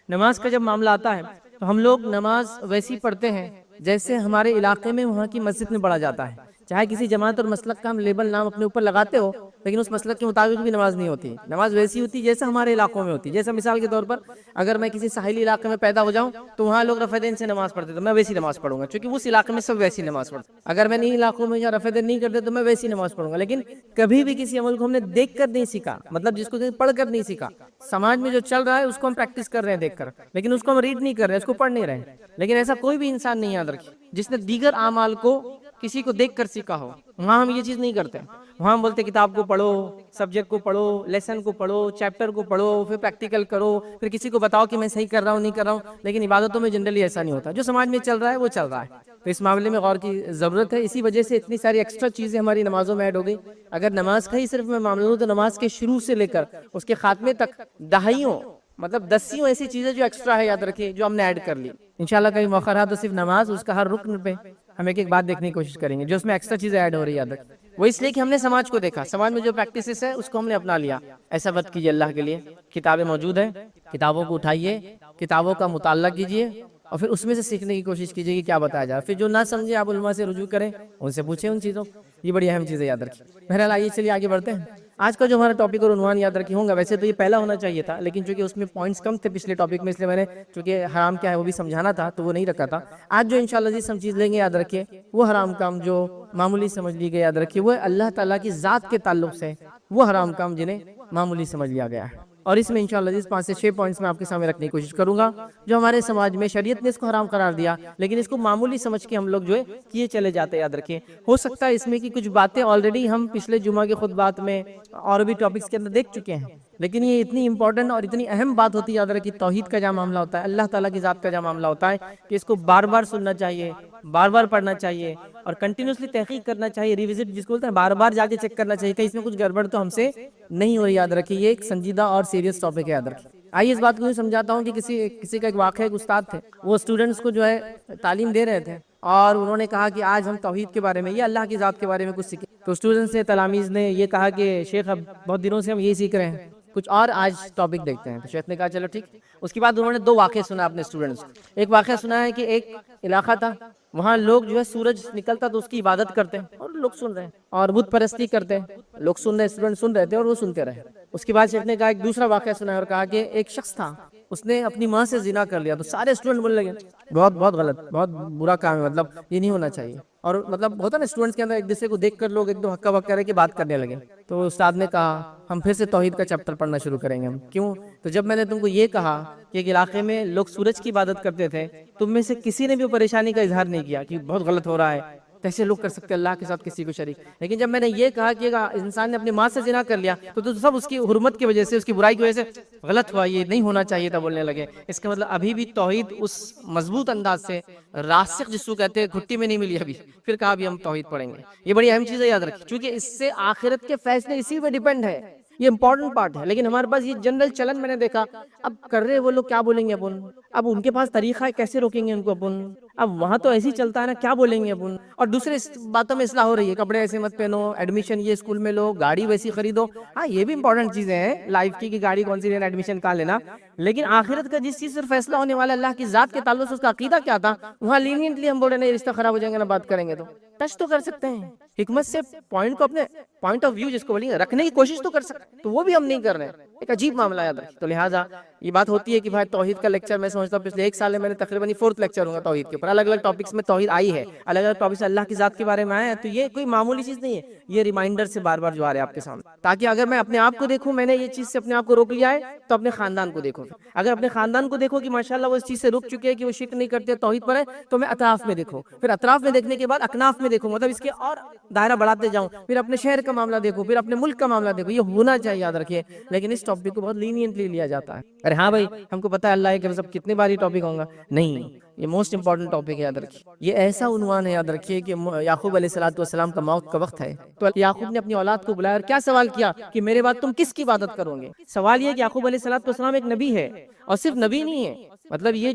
نماز کا جب معاملہ آتا ہے تو ہم لوگ نماز ویسی پڑھتے ہیں جیسے ہمارے علاقے میں وہاں کی مسجد میں پڑھا جاتا ہے. چاہے کسی جماعت اور مسلک کا ہم لیبل نام اپنے اوپر لگاتے ہو، لیکن اس مسلک کے مطابق بھی نماز نہیں ہوتی. نماز ویسی ہوتی جیسے ہمارے علاقوں میں ہوتی. جیسے مثال کے طور پر اگر میں کسی ساحلی علاقے میں پیدا ہو جاؤں تو وہاں لوگ رفع دین سے نماز پڑھتے تو میں ویسی نماز پڑھوں گا، کیونکہ اس علاقے میں سب ویسی نماز پڑھتے. اگر میں نہیں علاقوں میں یا رفع دین نہیں کرتے تو میں ویسی نماز پڑھوں گا. لیکن کبھی بھی کسی عمل کو ہم نے دیکھ کر نہیں سیکھا، مطلب جس کو پڑھ کر نہیں سیکھا. سماج میں جو چل رہا ہے اس کو ہم پریکٹس کر رہے ہیں دیکھ کر، لیکن اس کو ہم ریڈ نہیں کر رہے ہیں، اس کو پڑھ نہیں رہے ہیں. لیکن ایسا کوئی بھی انسان نہیں یاد رکھے جس نے دیگر اعمال کو کسی کو دیکھ کر سیکھا ہو. وہاں ہم یہ چیز نہیں کرتے. وہاں ہم بولتے کتاب کو پڑھو، سبجیکٹ کو پڑھو، لیسن کو پڑھو، چیپٹر کو پڑھو، پھر پریکٹیکل کرو، پھر کسی کو بتاؤ کہ میں صحیح کر رہا ہوں نہیں کر رہا ہوں. لیکن عبادتوں میں جنرلی ایسا نہیں ہوتا. جو سماج میں چل رہا ہے وہ چل رہا ہے. تو اس معاملے میں غور کی ضرورت ہے. اسی وجہ سے اتنی ساری ایکسٹرا چیزیں ہماری نمازوں میں ایڈ ہو گئی. اگر نماز کا ہی صرف میں معاملہ ہوں تو نماز کے شروع سے لے کر اس کے خاتمے تک دہائیوں مطلب دسیوں ایسی چیزیں جو ایکسٹرا ہے یاد رکھیے جو ہم نے ایڈ کر لی. انشاءاللہ کہیں موقع رہا تو صرف نماز اس کا ہر رکن پہ ہم ایک بات دیکھنے کی کوشش کریں گے جو اس میں ایکسٹرا چیزیں ایڈ ہو رہی ہے. یاد رکھیں وہ اس لیے کہ ہم نے سماج کو دیکھا، سماج میں جو پریکٹسز ہے اس کو ہم نے اپنا لیا. ایسا مت کیجیے اللہ کے لیے. کتابیں موجود ہیں، کتابوں کو اٹھائیے، کتابوں کا مطالعہ کیجیے اور پھر اس میں سے سیکھنے کی کوشش کیجیے کہ کیا بتایا جائے. پھر جو نہ سمجھے آپ علماء سے رجوع کریں، ان سے پوچھیں ان چیزوں. یہ بڑی اہم چیزیں یاد رکھیں. بہرحال آئیے چلیے آگے بڑھتے ہیں. آج کا جو ہمارا ٹاپک اور عنوان یاد رکھی ہوں گا، ویسے تو یہ پہلا ہونا چاہیے تھا لیکن چونکہ اس میں پوائنٹس کم تھے پچھلے ٹاپک میں، اس لیے میں نے چونکہ حرام کیا ہے وہ بھی سمجھانا تھا تو وہ نہیں رکھا تھا. آج جو انشاءاللہ جس ہم چیز لیں گے یاد رکھیے وہ حرام کام جو معمولی سمجھ لی گئی یاد رکھیے وہ اللہ تعالیٰ کی ذات کے تعلق سے وہ حرام کام جنہیں معمولی سمجھ لیا گیا ہے. اور اس میں انشاءاللہ جس 5 سے 6 پوائنٹس میں آپ کے سامنے رکھنے کی کوشش کروں گا جو ہمارے سماج میں شریعت نے اس کو حرام قرار دیا لیکن اس کو معمولی سمجھ کے ہم لوگ جو ہے کیے چلے جاتے. یاد رکھیں ہو سکتا ہے اس میں کی کچھ باتیں آلریڈی ہم پچھلے جمعہ کے خطبات میں اور بھی ٹاپکس کے اندر دیکھ چکے ہیں، لیکن یہ اتنی امپورٹنٹ اور اتنی اہم بات ہوتی ہے. یاد رکھیے توحید کا جہاں معاملہ ہوتا ہے، اللہ تعالیٰ کی ذات کا جہاں معاملہ ہوتا ہے کہ اس کو بار بار سننا چاہیے، بار بار پڑھنا چاہیے اور کنٹینیوسلی تحقیق کرنا چاہیے. ریوزٹ جس کو بولتے ہیں بار بار جا کے چیک کرنا چاہیے کہ اس میں کچھ گڑبڑ تو ہم سے نہیں ہو رہی. یاد رکھیے یہ ایک سنجیدہ اور سیریس ٹاپک ہے. یاد رکھیے. آئیے اس بات کو یہ سمجھاتا ہوں کہ کسی کا ایک واقعہ، ایک استاد تھے، وہ اسٹوڈنٹس کو جو ہے تعلیم دے رہے تھے اور انہوں نے کہا کہ آج ہم توحید کے بارے میں یا اللہ کی ذات کے بارے میں کچھ سیکھیں. تو اسٹوڈنٹس نے، تلامیذ نے یہ کہا کہ شیخ اب بہت دنوں سے ہم یہی سیکھ رہے ہیں، کچھ اور آج ٹاپک دیکھتے ہیں. تو شیخ نے کہا چلو ٹھیک. اس کے بعد انہوں نے 2 واقعے سنا اپنے اسٹوڈنٹس کو. ایک واقعہ سنا ہے کہ ایک علاقہ تھا، وہاں لوگ جو ہے سورج نکلتا تو اس کی عبادت کرتے ہیں اور لوگ سن رہے ہیں، اور بت پرستی کرتے ہیں. لوگ سن رہے، اسٹوڈنٹ سن رہے تھے اور وہ سنتے رہے. اس کے بعد شیخ نے کہا ایک دوسرا واقعہ سنا ہے اور کہا کہ ایک شخص تھا، اس نے اپنی ماں سے زنا کر لیا. تو سارے اسٹوڈنٹ بولنے لگے بہت بہت غلط، بہت برا کام ہے، مطلب یہ نہیں ہونا چاہیے. اور مطلب ہوتا نا اسٹوڈنٹس کے اندر ایک دوسرے کو دیکھ کر لوگ ایک دم ہکا بکا رہے کہ بات کرنے لگے. تو استاد نے کہا ہم پھر سے توحید کا چیپٹر پڑھنا شروع کریں گے. ہم کیوں؟ تو جب میں نے تم کو یہ کہا کہ ایک علاقے میں لوگ سورج کی عبادت کرتے تھے، تم میں سے کسی نے بھی پریشانی کا اظہار نہیں کیا کہ بہت غلط ہو رہا ہے، کیسے لوگ کر سکتے اللہ کے ساتھ کسی کو شریک. لیکن جب میں نے یہ کہا کہ انسان نے اپنی ماں سے زنا کر لیا تو سب اس کی حرمت کی وجہ سے، اس کی برائی کی وجہ سے غلط ہوا، یہ نہیں ہونا چاہیے تھا بولنے لگے. اس کا مطلب ابھی بھی توحید اس مضبوط انداز سے راسخ جس کو کہتے ہیں گھٹی میں نہیں ملی ابھی. پھر کہا ابھی ہم توحید پڑھیں گے. یہ بڑی اہم چیز ہے. یاد رکھیں چونکہ اس سے آخرت کے فیصلے اسی پہ ڈیپینڈ ہے. یہ امپورٹنٹ پارٹ ہے. لیکن ہمارے پاس یہ جنرل چلن میں نے دیکھا اب کر رہے وہ لوگ کیا بولیں گے اپن، اب ان کے پاس طریقہ ہے کیسے روکیں گے ان کو اپن، اب وہاں تو ایسے ہی چلتا ہے نا کیا بولیں گے اپن. اور دوسرے باتوں میں اصلاح ہو رہی ہے، کپڑے ایسے مت پہنو، ایڈمیشن یہ اسکول میں لو، گاڑی ویسی خریدو. ہاں یہ بھی امپورٹنٹ چیزیں ہیں لائف کی کہ گاڑی کون سی لینا، ایڈمیشن کہاں لینا. لیکن آخرت کا جس چیز سے فیصلہ ہونے والا اللہ کی ذات کے تعلق سے اس کا عقیدہ کیا تھا، وہاں لینینٹلی ہم بول رہے نہیں رشتہ خراب ہو جائیں گے نا بات کریں گے. تو ٹچ تو کر سکتے ہیں حکمت سے پوائنٹ کو، اپنے پوائنٹ آف ویو جس کو بولیں رکھنے کی کوشش تو کر سکتے، تو وہ بھی ہم نہیں کر رہے ہیں. ایک عجیب معاملہ یاد رکھیں. تو لہٰذا یہ بات ہوتی ہے کہ بھائی توحید کا لیکچر میں سمجھتا ہوں پچھلے 1 سال میں میں نے تقریباً 4تھ لیکچر ہوں گا توحید کے اوپر. الگ الگ ٹاپکس میں توحید آئی ہے، الگ الگ ٹاپکس اللہ کی ذات کے بارے میں آیا ہے. تو یہ کوئی معمولی چیز نہیں ہے، یہ ریمائنڈر سے بار بار جو آ رہے ہیں آپ کے سامنے، تاکہ اگر میں اپنے آپ کو دیکھوں میں نے یہ چیز سے اپنے آپ کو روک لیا ہے تو اپنے خاندان کو دیکھو. اگر اپنے خاندان کو دیکھو کہ ماشاءاللہ وہ اس چیز سے رک چکے ہیں کہ وہ شرک نہیں کرتے، توحید پر ہے، تو میں اطراف میں دیکھو. پھر اطراف میں دیکھنے کے بعد اکناف میں دیکھو، مطلب اس کے اور دائرہ بڑھاتے جاؤں. پھر اپنے شہر کا معاملہ دیکھو، پھر اپنے ملک کا معاملہ دیکھو. یہ ہونا چاہیے یاد رکھیے. لیکن اس ٹاپک کو بہت لینینٹلی لیا جاتا ہے. ارے ہاں بھائی ہم کو پتہ ہے اللہ کے سب کتنے بار یہ ٹاپک ہوگا. نہیں، یہ موسٹ امپورٹنٹ ٹاپک ہے. یاد رکھیے یہ ایسا عنوان ہے. یاد رکھیے کہ یعقوب علیہ السلام کا موت کا وقت ہے، تو یعقوب نے اپنی اولاد کو بلایا اور کیا سوال کیا کہ میرے بعد تم کس کی عبادت کرو گے. سوال یہ کہ یعقوب علیہ السلام ایک نبی ہے، اور صرف نبی نہیں ہے، مطلب یہ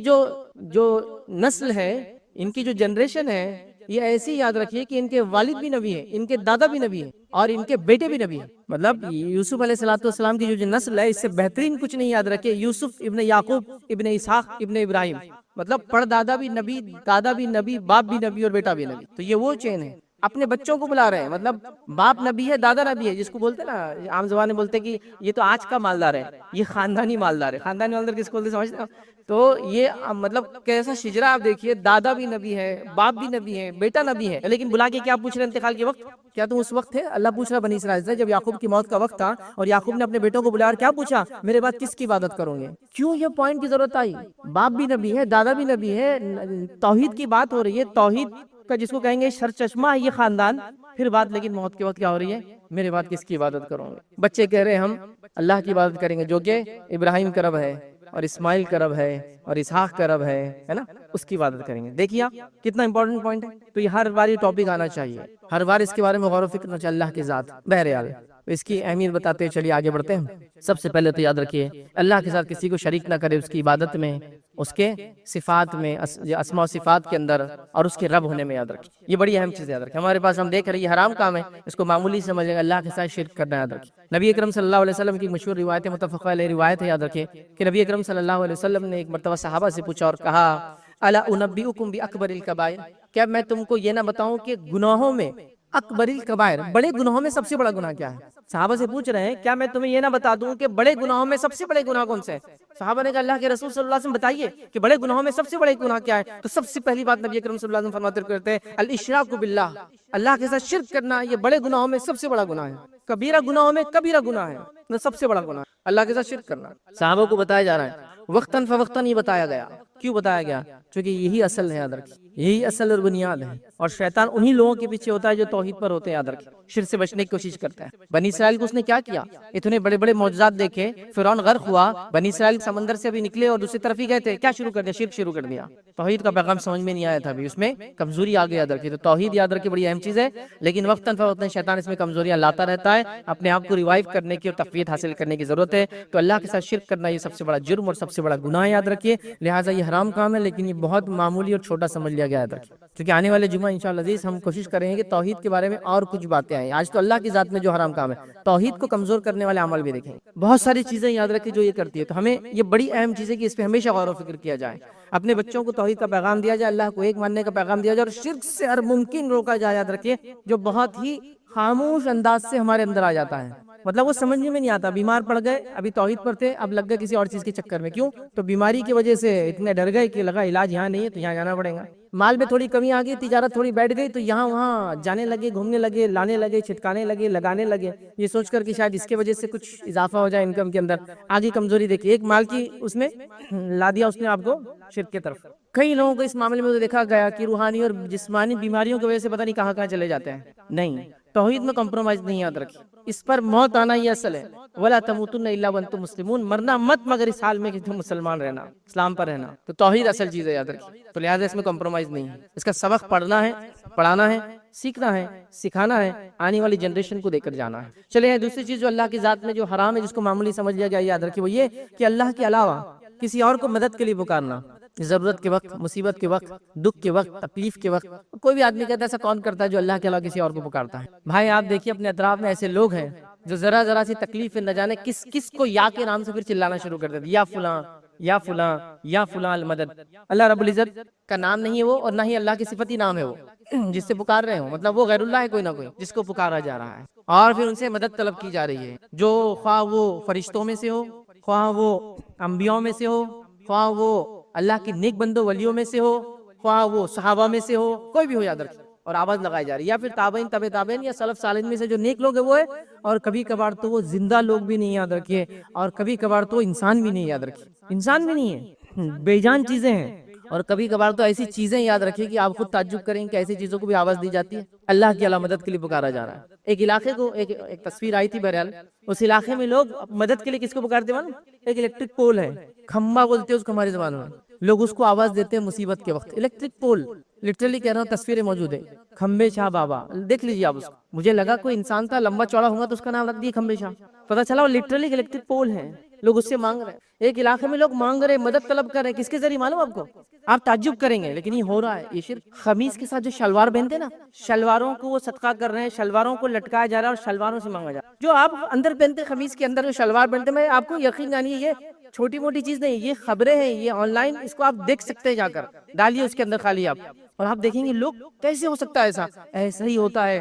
جو نسل ہے، ان کی جو جنریشن ہے، یہ ایسی یاد رکھیے کہ ان کے والد بھی نبی ہیں، ان کے دادا بھی نبی ہیں. اور ان کے بیٹے بھی نبی ہیں. مطلب یوسف علیہ السلام کی جو نسل ہے اس سے بہترین کچھ نہیں یاد رکھے. یوسف ابن یعقوب ابن اسحاق ابن ابراہیم، مطلب پڑدادا بھی نبی، دادا بھی نبی، باپ بھی نبی اور بیٹا بھی نبی. تو یہ وہ چین ہے. اپنے بچوں کو بلا رہے ہیں، مطلب باپ نبی ہے، دادا نبی ہے، جس کو بولتے ہیں نا عام زبان میں بولتے ہیں کہ یہ تو آج کا مالدار ہے، یہ خاندانی مالدار ہے. خاندانی مالدار کس کو بولتے سمجھتے ہیں؟ تو یہ مطلب کیسا شجرا آپ دیکھیے، دادا بھی نبی ہے، باپ بھی نبی ہے، بیٹا نبی ہے، لیکن بلا کے کیا پوچھ رہے ہیں انتقال کے وقت؟ کیا تم اس وقت تھے؟ اللہ پوچھ رہا بنی اسرائیل سے جب یعقوب کی موت کا وقت تھا اور یعقوب نے اپنے بیٹوں کو بلایا اور کیا پوچھا؟ میرے بعد کس کی عبادت کرو گے؟ کیوں یہ پوائنٹ کی ضرورت آئی؟ باپ بھی نبی ہے، دادا بھی نبی ہے، توحید کی بات ہو رہی ہے، توحید کا جس کو کہیں گے سر چشمہ ہے یہ خاندان. پھر بات لیکن موت کے وقت کیا ہو رہی ہے؟ میرے بعد کس کی عبادت کرو گے؟ بچے کہہ رہے ہیں ہم اللہ کی عبادت کریں گے جو کہ ابراہیم کا رب ہے اور اسماعیل کا رب ہے اور اسحاق کا رب ہے نا، اس کی عبادت کریں گے. دیکھیے آپ کتنا امپورٹنٹ پوائنٹ ہے. تو یہ ہر بار یہ ٹاپک آنا چاہیے، ہر بار اس کے بارے میں غور و فکر کرنا چاہیے. اللہ کی ذات بہرحال اس کی اہمیت بتاتے ہیں. چلیے آگے بڑھتے ہیں. سب سے پہلے تو یاد رکھیے اللہ کے ساتھ کسی کو شریک نہ کرے اس کی عبادت میں، اس کے صفات میں، اسماء و صفات کے اندر، اور اس کے رب ہونے میں. یاد رکھیے یہ بڑی اہم چیز یاد رکھیں. ہمارے پاس ہم دیکھ رہے ہیں یہ حرام کام ہے، اس کو معمولی سمجھ لیں. اللہ کے ساتھ شرک کرنا یاد رکھیں. نبی اکرم صلی اللہ علیہ وسلم کی مشہور روایت ہے، متفقہ علیہ روایت ہے. یاد رکھیں کہ نبی اکرم صلی اللہ علیہ وسلم نے ایک مرتبہ صحابہ سے پوچھا اور کہا الا انبئکم باکبر الکبائر، کیا میں تم کو یہ نہ بتاؤں کہ گناہوں میں اکبر الکبائر، بڑے گناہوں میں سب سے بڑا گناہ کیا ہے؟ صحابہ سے پوچھ رہے ہیں کیا میں تمہیں یہ نہ بتا دوں کہ بڑے گناہوں میں سب سے بڑے گناہ کون سے ہیں؟ صحابہ نے کہا اللہ کے رسول صلی اللہ علیہ وسلم بتائیے کہ بڑے گناہوں میں سب سے بڑے گناہ کیا ہے؟ تو سب سے پہلی بات نبی اکرم صلی اللہ علیہ وسلم فرماتے کرتے ہیں الاشراک باللہ، اللہ کے ساتھ شرک کرنا یہ بڑے گناہوں میں سب سے بڑا گناہ ہے. کبیرہ گناہوں میں کبیرہ گناہ ہے، سب سے بڑا گناہ اللہ کے ساتھ شرک کرنا. صحابہ کو بتایا جا رہا ہے وقتاً فوقتاً یہ بتایا گیا. کیوں بتایا گیا؟ کیونکہ یہی اصل ہے. یاد رکھیں یہی اصل اور بنیاد ہے، اور شیطان انہی لوگوں کے پیچھے ہوتا ہے جو توحید پر ہوتے ہیں. یاد رکھیں شرک سے بچنے کی کوشش کرتا ہے. بنی اسرائیل کو اس نے کیا کیا؟ اتنے بڑے بڑے معجزات دیکھے، فرعون غرق ہوا، بنی اسرائیل سمندر سے بھی نکلے اور دوسری طرف ہی گئے تھے، کیا شروع کر دیا؟ شرک شروع کر دیا. توحید کا پیغام سمجھ میں نہیں آیا تھا، ابھی اس میں کمزوری آ گئی. یاد رکھیے تو توحید یاد رکھے بڑی اہم چیز ہے، لیکن وقتاً فوقتاً شیطان اس میں کمزوریاں لاتا رہتا ہے. اپنے آپ کو ریوائیو کرنے کی اور تقویت حاصل کرنے کی ضرورت ہے. تو اللہ کے ساتھ شرک کرنا یہ سب سے بڑا جرم اور سب سے بڑا گناہ ہے. یاد رکھیے لہٰذا یہ حرام کام ہے، لیکن یہ بہت معمولی اور چھوٹا سمجھ لیا گیا. یاد رکھیے کیونکہ آنے والے جمعہ انشاءاللہ عزیز ہم کوشش کریں گے کہ توحید کے بارے میں اور کچھ باتیں آئیں. آج تو اللہ کی ذات میں جو حرام کام ہے، توحید کو کمزور کرنے والے عمل بھی دیکھیں. بہت ساری چیزیں یاد رکھیں جو یہ کرتی ہے. تو ہمیں یہ بڑی اہم چیز ہے کہ اس پہ ہمیشہ غور و فکر کیا جائے. اپنے بچوں کو توحید کا پیغام دیا جائے، اللہ کو ایک ماننے کا پیغام دیا جائے، اور شرک سے ہر ممکن روکا جائے. یاد رکھیے جو بہت ہی خاموش انداز سے ہمارے اندر آ جاتا ہے، مطلب وہ سمجھنے میں نہیں آتا. بیمار پڑ گئے، ابھی توحید پر تھے، اب لگ گئے کسی اور چیز کے چکر میں. کیوں؟ تو بیماری کی وجہ سے اتنے ڈر گئے کہ لگا علاج یہاں نہیں ہے تو یہاں جانا پڑے گا. مال میں تھوڑی کمی آ گئی، تجارت تھوڑی بیٹھ گئی تو یہاں وہاں جانے لگے، گھومنے لگے، لانے لگے، چھٹکانے لگے، لگانے لگے، یہ سوچ کر کہ شاید اس کے وجہ سے کچھ اضافہ ہو جائے انکم کے اندر. آگے کمزوری دیکھیے، ایک مال کی اس میں لا دیا اس نے آپ کو شرک کی طرف. کئی لوگوں کو اس معاملے میں دیکھا گیا کہ روحانی اور جسمانی بیماریوں کی وجہ سے پتہ نہیں کہاں کہاں چلے جاتے ہیں. نہیں، توحید میں کمپرومائز نہیں. یاد رکھیں اس پر موت آنا یہ اصل ہے. وَلَا تَمُوتُنَّ إِلَّا وَأَنْتُمْ مُسْلِمُونَ، مرنا مت مگر اس حال میں کہ تم مسلمان رہنا، اسلام پر رہنا. تو توحید اصل چیز ہے. یاد رکھیں تو لہٰذا اس میں کمپرومائز نہیں ہے. اس کا سبق پڑھنا ہے، پڑھانا ہے، سیکھنا ہے، سکھانا ہے، آنے والی جنریشن کو دے کر جانا ہے. چلے دوسری چیز جو اللہ کی ذات میں جو حرام ہے، جس کو معمولی سمجھ لیا گیا، یاد رکھیں وہ یہ کہ اللہ کے علاوہ کسی اور کو مدد کے لیے پکارنا. ضرورت کے وقت، مصیبت کے وقت، دکھ کے وقت، تکلیف کے وقت. کوئی بھی آدمی کہتا ہے ایسا کون کرتا ہے جو اللہ کے علاوہ کسی اور کو پکارتا ہے؟ بھائی آپ دیکھیے اپنے اطراف میں ایسے لوگ ہیں جو ذرا ذرا سی تکلیف نہ جانے کس کس کو یا کے نام سے پھر چلانا شروع کر دیتے، یا فلاں یا فلاں یا فلاں المدد. اللہ رب العزت کا نام نہیں ہے وہ، اور نہ ہی اللہ کی صفتی نام ہے وہ جس سے پکار رہے ہوں. مطلب وہ غیر اللہ ہے کوئی نہ کوئی جس کو پکارا جا رہا ہے، اور پھر ان سے مدد طلب کی جا رہی ہے. جو خواہ وہ فرشتوں میں سے ہو، خواہ وہ انبیاء میں سے ہو، خواہ وہ اللہ کی نیک بندوں ولیوں میں سے ہو، خواہ وہ صحابہ میں سے ہو، کوئی بھی ہو. یاد رکھیں اور آواز لگائی جا رہی ہے، یا پھر تابعین، تبع تابعین، یا سلف صالحین میں سے جو نیک لوگ ہیں وہ ہے، اور کبھی کبھار تو وہ زندہ لوگ بھی نہیں. یاد رکھیے اور کبھی کبھار تو انسان بھی نہیں. یاد رکھیے انسان بھی نہیں ہے، بے جان چیزیں ہیں. اور کبھی کبھار تو ایسی چیزیں یاد رکھیے کہ آپ خود تعجب کریں کہ ایسی چیزوں کو بھی آواز دی جاتی ہے. اللہ کی علاوہ مدد کے لیے پکارا جا رہا ہے. ایک علاقے کو ایک تصویر آئی تھی، بہرحال اس علاقے میں لوگ مدد کے لیے کس کو پکارتے ہیں؟ ایک الیکٹرک پول ہے، کھمبا بولتے ہیں اس کو ہماری زبان میں. لوگ اس کو آواز دیتے ہیں مصیبت کے وقت. الیکٹرک پول، لٹرلی کہہ رہا ہوں، تصویریں موجود ہے. کھمبے شاہ بابا دیکھ لیجیے آپ اس کو. مجھے لگا کوئی انسان تھا لمبا چوڑا ہوگا تو اس کا نام رکھ دیا کھمبے شاہ. پتہ چلا وہ لٹرلی الیکٹرک پول ہے. لوگ اس سے مانگ رہے ہیں، ایک علاقے میں لوگ مانگ رہے ہیں، مدد طلب کر رہے ہیں، کس کے ذریعے معلوم آپ کو؟ آپ تعجب کریں گے، لیکن یہ ہو رہا ہے، یہ شرک۔ خمیس کے ساتھ جو شلوار پہنتے ہیں نا، شلواروں کو وہ صدقہ کر رہے ہیں، شلواروں کو لٹکایا جا رہا ہے اور شلواروں سے مانگا جا رہا ہے۔ جو آپ اندر پہنتے ہیں، خمیس کے اندر جو شلوار پہنتے ہیں، میں آپ کو یقین جانیے یہ چھوٹی موٹی چیز نہیں، یہ خبریں ہیں، یہ آن لائن، اس کو آپ دیکھ سکتے ہیں، جا کر ڈالیے اس کے اندر خالی آپ، اور آپ دیکھیں گے لوگ کیسے ہو سکتا ہے ایسا؟ ایسا ہی ہوتا ہے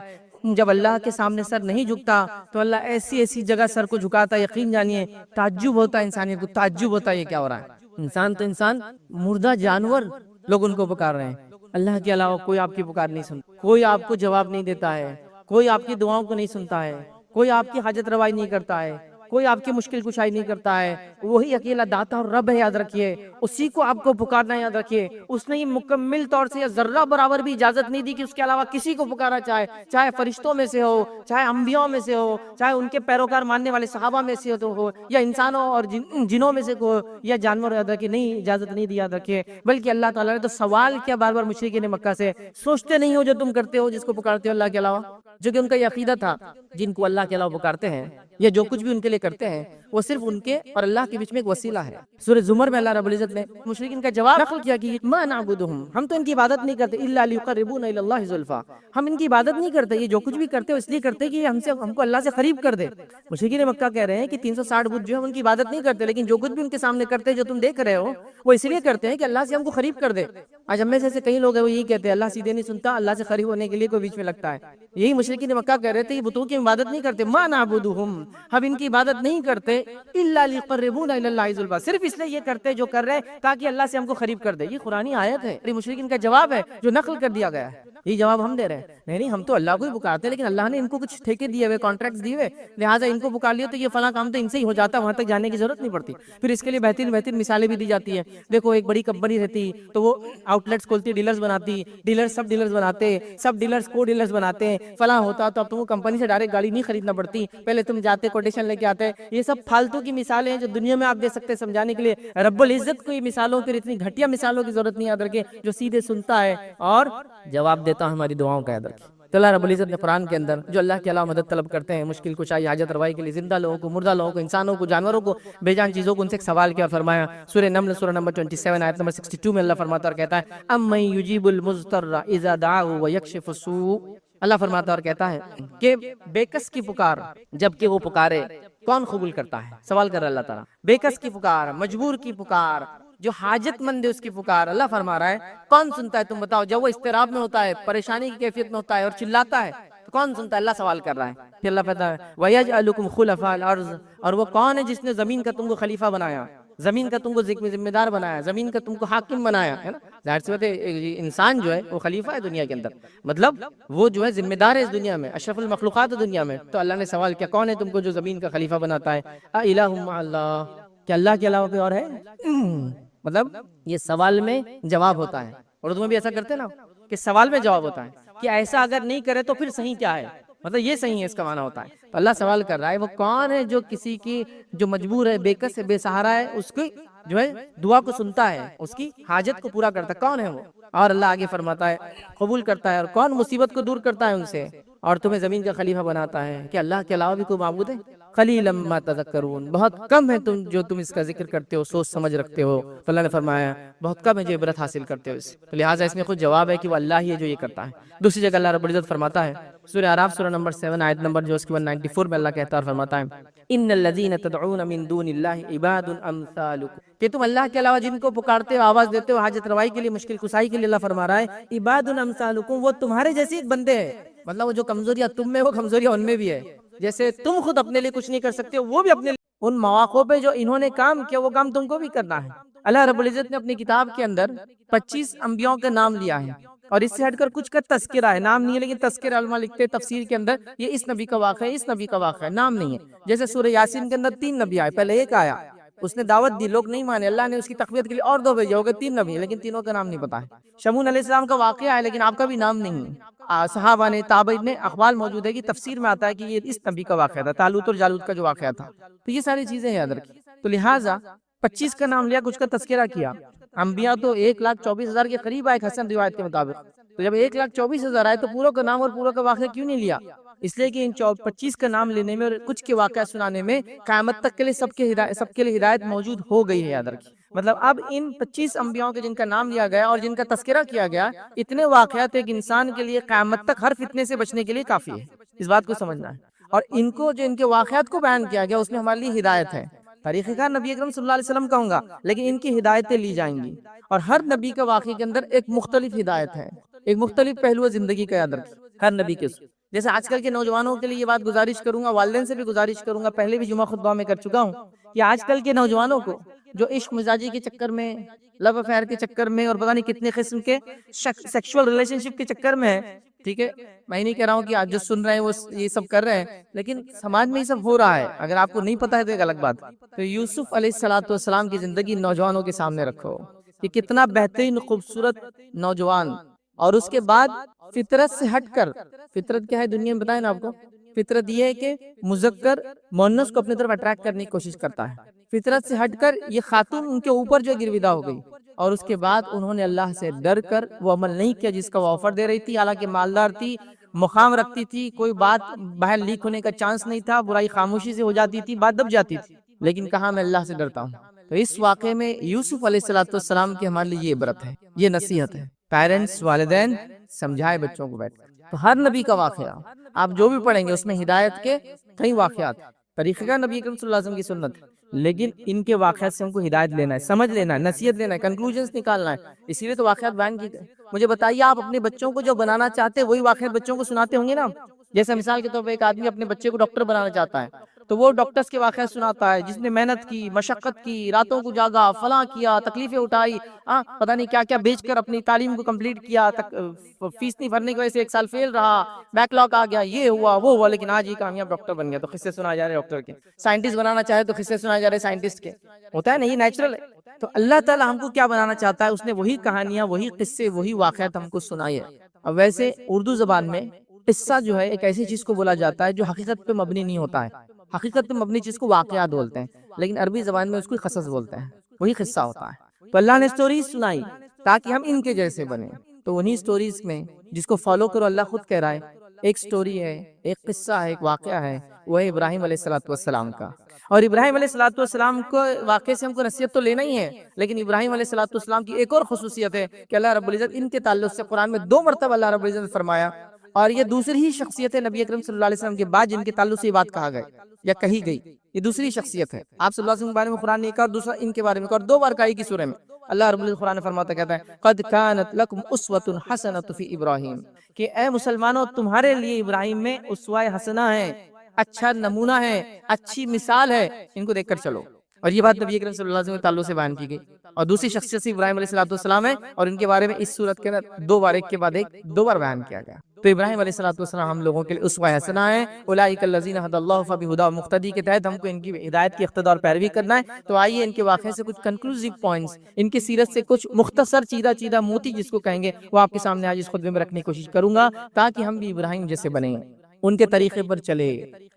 جب اللہ کے سامنے سر نہیں جھکتا تو اللہ ایسی ایسی جگہ سر کو جھکاتا ہے، یقین جانیے تعجب ہوتا ہے انسانیت کو، تعجب ہوتا ہے یہ کیا ہو رہا ہے۔ انسان تو انسان، مردہ جانور لوگ ان کو پکار رہے ہیں، اللہ کے علاوہ کوئی آپ کی پکار نہیں سنتا، کوئی آپ کو جواب نہیں دیتا ہے، کوئی آپ کی دعاؤں کو نہیں سنتا ہے، کوئی آپ کی حاجت روائی نہیں کرتا ہے، کوئی آپ کی مشکل کشائی نہیں کرتا ہے، وہی اکیلا داتا اور رب ہے، یاد رکھیے، اسی کو آپ کو پکارنا، یاد رکھیے۔ اس نے یہ مکمل طور سے ذرہ برابر بھی اجازت نہیں دی کہ اس کے علاوہ کسی کو پکارا جائے، چاہے فرشتوں میں سے ہو، چاہے انبیاء میں سے ہو، چاہے ان کے پیروکار ماننے والے صحابہ میں سے ہو، یا انسانوں اور جنوں میں سے ہو، یا جانور، یاد رکھیے نہیں، اجازت نہیں دی، یاد رکھیے۔ بلکہ اللہ تعالیٰ نے تو سوال کیا بار بار مشرکین مکہ سے، سوچتے نہیں ہو جو تم کرتے ہو، جس کو پکارتے ہو اللہ کے علاوہ، جو کہ ان کا یہ عقیدہ تھا، جن کو اللہ کے علاوہ پکارتے ہیں یا جو کچھ بھی ان کے لیے کرتے ہیں، وہ صرف ان کے اور اللہ کے بیچ میں ایک وسیلہ ہے۔ سورہ زمر میں اللہ رب العزت نے مشرکین کا جواب نقل کیا کہ ما نعبدہم، ہم تو ان کی عبادت نہیں کرتے، الا لیقربونا الی اللہ زلفا، ہم ان کی عبادت نہیں کرتے، یہ جو کچھ بھی کرتے ہو اس لیے کرتے کہ یہ ہم کو اللہ سے قریب کر دے۔ مشرکین مکہ کہہ رہے ہیں کہ 360 بت جو ہے ان کی عبادت نہیں کرتے، لیکن جو کچھ بھی ان کے سامنے کرتے ہیں، جو تم دیکھ رہے ہو، وہ اس لیے کرتے ہیں کہ اللہ سے ہم کو قریب کر دے۔ آج ہم میں سے کئی لوگ ہیں وہ یہی کہتے ہیں اللہ سیدھے نہیں سنتا، اللہ سے قریب ہونے کے لیے کوئی بیچ میں لگتا ہے۔ یہی مشرکین مکہ کہہ رہے تھے کہ بتوں کی عبادت نہیں کرتے، ما نعبدہم، ہم ان کی عبادت نہیں کرتے، الا لیقربونا الی اللہ زلفا، صرف اس لیے یہ کرتے جو کر رہے ہیں تاکہ اللہ سے ہم کو قریب کر دے۔ یہ قرآنی آیت ہے، یہ مشرکین کا جواب ہے جو نقل کر دیا گیا ہے۔ یہ جواب ہم دے رہے ہیں، نہیں ہم تو اللہ کو ہی پکارتے ہیں، لیکن اللہ نے ان کو کچھ ٹھیکے دیے ہوئے، کانٹریکٹس دیے ہوئے، لہٰذا ان کو پکار لیا تو یہ فلاں کام تو ان سے ہی ہو جاتا ہے، وہاں تک جانے کی ضرورت نہیں پڑتی۔ پھر اس کے لیے بہترین بہترین مثالیں بھی دی جاتی ہیں۔ دیکھو ایک بڑی کمپنی رہتی تو وہ آؤٹ لیٹس کھولتی، ڈیلرز بناتی، ڈیلر سب ڈیلرز بناتے، سب ڈیلرز کو ڈیلرز بناتے ہیں، فلاں ہوتا تو اب تم کو کمپنی سے ڈائریکٹ گاڑی نہیں خریدنا پڑتی، پہلے تم جاتے کوٹیشن لے کے آتے۔ یہ سب فالتو کی مثالیں ہیں جو دنیا میں آپ دے سکتے ہیں سمجھانے کے لیے۔ رب العزت کو یہ مثالوں پھر اتنی گھٹیا مثالوں کی ضرورت نہیں، یاد رکھے، جو سیدھے سنتا ہے اور جواب دیتا ہے ہماری دعاؤں کا، یاد رکھے۔ تو اللہ رب العزت نے قرآن کے اندر جو اللہ کے علاوہ مدد طلب کرتے ہیں، مشکل کشائی، حاجت روائی کے لیے، زندہ لوگوں کو، مردہ لوگوں کو، انسانوں کو، جانوروں کو، بے جان چیزوں کو، ان سے ایک سوال کیا، فرمایا سورہ نمل سورہ نمبر 27 آیت نمبر 62 میں اللہ فرماتا اور کہتا ہے امن یجیب المضطر اذا دعاه ویکشف السوء، اللہ فرماتا اور کہتا ہے کہ بے کس کی پکار جبکہ وہ پکارے کون قبول کرتا ہے؟ سوال کر رہا اللہ تعالیٰ، بے کس کی پکار، مجبور کی پکار، جو حاجت مند ہے اس کی پکار، اللہ فرما رہا ہے کون سنتا ہے؟ تم بتاؤ، جب وہ اضطراب میں ہوتا ہے، پریشانی کی کیفیت میں ہوتا ہے اور چلاتا ہے تو کون سنتا ہے؟ اللہ سوال کر رہا ہے۔ پھر اللہ کہتا ہے وَيَجْعَلُكُمْ خُلَفَاءَ الْأَرْضِ، اور وہ کون ہے جس نے زمین کا تم کو خلیفہ بنایا، زمین کا تم کو ذمہ دار بنایا، زمین کا تم کو حاکم بنایا، ہے نا؟ ظاہر سی بات ہے انسان جو ہے وہ خلیفہ ہے دنیا کے اندر، مطلب وہ جو ہے ذمہ دار ہے اس دنیا میں، اشرف المخلوقات ہے دنیا میں۔ تو اللہ نے سوال کیا کون ہے تم کو جو زمین کا خلیفہ بناتا ہے؟ اِلَٰهٌ مَّعَ اللَّهِ، کیا اللہ کے علاوہ کوئی اور ہے؟ مطلب یہ سوال میں جواب ہوتا ہے، اردو میں بھی ایسا کرتے ہیں نا کہ سوال میں جواب ہوتا ہے کہ ایسا اگر نہیں کرے تو پھر صحیح کیا ہے، مطلب یہ صحیح ہے، اس کا معنی ہوتا ہے۔ تو اللہ سوال کر رہا ہے وہ کون ہے جو کسی کی جو مجبور ہے، بے کس ہے، بے سہارا ہے، اس کی جو ہے دعا کو سنتا ہے، اس کی حاجت کو پورا کرتا ہے، کون ہے وہ؟ اور اللہ آگے فرماتا ہے قبول کرتا ہے، اور کون مصیبت کو دور کرتا ہے ان سے اور تمہیں زمین کا خلیفہ بناتا ہے؟ کہ اللہ کے علاوہ بھی کوئی معبود ہے؟ قلیلا ما تذکرون، بہت کم ہے تم اس کا ذکر کرتے ہو، سوچ سمجھ رکھتے ہو۔ تو اللہ نے فرمایا بہت کم ہے جو عبرت حاصل کرتے ہو اس، تو لہٰذا اس میں خود جواب ہے کہ وہ اللہ ہی ہے جو یہ کرتا ہے۔ دوسری جگہ اللہ رب العزت فرماتا ہے سورہ اعراف سورہ نمبر 7 آیت نمبر جو اس کے 194 میں اللہ کہتا ہے اور فرماتا ہے ان الذین تدعون من دون اللہ عباد امثالکم، کہ تم اللہ کے علاوہ جن کو پکارتے ہو، آواز دیتے ہو حاجت روائی کے لیے، مشکل کشائی کے لیے، اللہ فرما رہا ہے عباد امثالکم، وہ تمہارے جیسے ایک بندے ہیں، مطلب وہ جو کمزوریاں تم میں وہ کمزوریاں ان میں بھی ہے، جیسے تم خود اپنے لیے کچھ نہیں کر سکتے وہ بھی اپنے لیے ان مواقع پہ جو انہوں نے کام کیا وہ کام تم کو بھی کرنا ہے۔ اللہ رب العزت نے اپنی کتاب کے اندر 25 انبیاء کا نام لیا ہے، اور اس سے ہٹ کر کچھ کا تذکرہ ہے، نام نہیں ہے، لیکن تذکرہ علماء لکھتے ہیں تفسیر کے اندر یہ اس نبی کا واقعہ ہے، اس نبی کا واقعہ ہے، نام نہیں ہے۔ جیسے سورہ یاسین کے اندر 3 نبی آئے، پہلے ایک آیا، اس نے دعوت دی، لوگ نہیں مانے، اللہ نے اس کی تقویت کے لیے اور 2 بھیجے، ہو گئے 3 نبی، لیکن تینوں کا نام نہیں پتا ہے۔ شمعون علیہ السلام کا واقعہ ہے لیکن آپ کا بھی نام نہیں ہے۔ صحابہ نے، تابعین نے، اقوال موجود ہے کہ تفسیر میں آتا ہے کہ یہ اس نبی کا واقعہ تھا، طالوت اور جالوت کا جو واقعہ تھا۔ تو یہ ساری چیزیں یاد رکھی، تو لہٰذا 25 کا نام لیا، کچھ کا تذکرہ کیا۔ انبیاء تو 1,24,000 کے قریب آئے حسن روایت کے مطابق، تو جب 1,24,000 آئے تو پوروں کا نام اور پوروں کا واقعہ کیوں نہیں لیا؟ اس لیے کہ ان 25 کا نام لینے میں اور کچھ کے واقعہ سنانے میں قیامت تک کے لیے سب کے لیے ہدایت موجود ہو گئی ہے، یاد رکھیے۔ مطلب اب ان 25 انبیاءوں کے جن کا نام لیا گیا اور جن کا تذکرہ کیا گیا، اتنے واقعات ایک انسان کے لیے قیامت تک ہر فتنے سے بچنے کے لیے کافی ہے، اس بات کو سمجھنا ہے۔ اور ان کو جو ان کے واقعات کو بیان کیا گیا اس میں ہمارے لیے ہدایت ہے۔ طریقہ کار نبی اکرم صلی اللہ علیہ وسلم کہوں گا، لیکن ان کی ہدایتیں لی جائیں گی، اور ہر نبی کا واقعے کے اندر ایک مختلف ہدایت ہے، ایک مختلف پہلو ہے زندگی کا، یاد رکھیں ہر نبی کے۔ جیسے آج کل کے نوجوانوں کے لیے یہ بات گزارش کروں گا، والدین سے بھی گزارش کروں گا، پہلے بھی جمعہ خطبہ میں کر چکا ہوں، کہ آج کل کے نوجوانوں کو جو عشق مزاجی کے چکر میں، لو افیئر کے چکر میں، اور پتہ نہیں کتنے قسم کے سیکشول ریلیشن شپ کے چکر میں ہے، ٹھیک ہے، میں نہیں کہہ رہا ہوں کہ آج جو سن رہے ہیں وہ یہ سب کر رہے ہیں، لیکن سماج میں یہ سب ہو رہا ہے، اگر آپ کو نہیں پتا ہے تو ایک الگ بات۔ تو یوسف علیہ السلام کی زندگی نوجوانوں کے سامنے رکھو کہ کتنا بہترین خوبصورت نوجوان، اور اس کے بعد فطرت سے ہٹ کر، فطرت کیا ہے دنیا میں بتائیں نا آپ کو، فطرت یہ ہے کہ مذکر مؤنث کو اپنی طرف اٹریکٹ کرنے کی کوشش کرتا ہے، فطرت سے ہٹ کر یہ خاتون ان کے اوپر جو گرویدہ ہو گئی، اور اس کے بعد انہوں نے اللہ سے ڈر کر وہ عمل نہیں کیا جس کا وہ آفر دے رہی تھی، حالانکہ مالدار تھی، مقام رکھتی تھی، کوئی بات باہر لیک ہونے کا چانس نہیں تھا، برائی خاموشی سے ہو جاتی تھی، بات دب جاتی تھی، لیکن کہا میں اللہ سے ڈرتا ہوں۔ تو اس واقعے میں یوسف علیہ السلام کی ہمارے لیے یہ عبرت ہے، یہ نصیحت ہے۔ پیرنٹس، والدین سمجھائے بچوں کو بیٹھ کر۔ تو ہر نبی کا واقعہ آپ جو بھی پڑھیں گے اس میں ہدایت کے کئی واقعات، طریقہ کا نبی اکرم صلی اللہ علیہ وسلم کی سنت، لیکن ان کے واقعات سے ہم کو ہدایت لینا ہے، سمجھ لینا ہے، نصیحت لینا ہے، کنکلوژنز نکالنا ہے، اسی لیے تو واقعات بیان کی گئے۔ مجھے بتائیے، آپ اپنے بچوں کو جو بنانا چاہتے ہیں وہی واقعات بچوں کو سناتے ہوں گے نا؟ جیسے مثال کے طور پہ ایک آدمی اپنے بچے کو ڈاکٹر بنانا چاہتا ہے تو وہ ڈاکٹرز کے واقعات سناتا ہے، جس نے محنت کی، مشقت کی، راتوں کو جاگا، فلاں کیا، تکلیفیں اٹھائی، پتہ نہیں کیا کیا بیچ کر اپنی تعلیم کو کمپلیٹ کیا، فیس نہیں بھرنے کی وجہ سے 1 سال فیل رہا، بیک لاگ آ گیا، یہ ہوا وہ ہوا، لیکن آج یہ کامیاب ڈاکٹر بن گیا، تو قصے سنائے جا رہے ڈاکٹر کے۔ سائنٹسٹ بنانا چاہے تو قصے سنائے جا رہے سائنٹسٹ کے، ہوتا ہے نا، یہ نیچرل ہے۔ تو اللہ تعالیٰ ہم کو کیا بنانا چاہتا ہے، اس نے وہی کہانیاں، وہی قصے، وہی واقعات ہم کو سنائے۔ اب ویسے اردو زبان میں قصہ جو ہے ایک ایسی چیز کو بولا جاتا ہے جو حقیقت پہ مبنی نہیں ہوتا ہے، حقیقت پہ مبنی چیز کو واقعات بولتے ہیں، لیکن عربی زبان میں اس کو قصص بولتے ہیں، وہی قصہ ہوتا ہے۔ تو اللہ نے سٹوریز سنائی تاکہ ہم ان کے جیسے بنیں، تو انہی سٹوریز میں جس کو فالو کرو، اللہ خود کہہ رہا ہے ایک سٹوری ہے، ایک قصہ ہے، ایک واقعہ ہے، وہ ہے ابراہیم علیہ السلام کا۔ اور ابراہیم علیہ السلام کو واقعے سے ہم کو نصیحت تو لینا ہی ہے، لیکن ابراہیم علیہ السلام کی ایک اور خصوصیت ہے کہ اللہ رب العزت ان کے تعلق سے قرآن میں 2 مرتبہ اللہ رب العزت نے فرمایا، اور یہ دوسری ہی شخصیت ہے نبی اکرم صلی اللہ علیہ وسلم کے بعد جن کے تعلق سے یہ بات کہا گیا یا کہی گئی، یہ دوسری شخصیت ہے۔ آپ صلی اللہ علیہ وسلم کے بارے میں قرآن نے ایک اور دوسرا ان کے بارے میں اور 2 بار کہا کی سورہ میں اللہ رب العزت قرآن نے فرماتا کہتا ہے قد كانت لكم اسوة حسنة في ابراہیم، کہ اے مسلمانوں تمہارے لیے ابراہیم میں اسوہ حسنہ ہے، اچھا نمونہ ہے، اچھی مثال ہے، ان کو دیکھ کر چلو۔ اور یہ بات نبی اکرم صلی اللہ علیہ وسلم کے تعلق سے بیان کی گئی، اور دوسری شخصیت سے ابراہیم علیہ السلام ہے، اور ان کے بارے میں اس صورت کے اندر 2 بار، ایک کے بعد ایک 2 بار بیان کیا گیا۔ تو ابراہیم علیہ السلام ہم لوگوں کے لیے اسوہ حسنہ ہے، اولئک الذین ھدی اللہ فبہداہ مقتدی کے تحت ہم کو ان کی ہدایت کی اقتداء اور پیروی کرنا ہے۔ تو آئیے ان کے واقعے سے کچھ کنکلوزیو پوائنٹس، ان کی سیرت سے کچھ مختصر چیدہ موتی جس کو کہیں گے وہ آپ کے سامنے آج اس خطبے میں رکھنے کی کوشش کروں گا، تاکہ ہم بھی ابراہیم جیسے بنیں، ان کے طریقے پر چلے،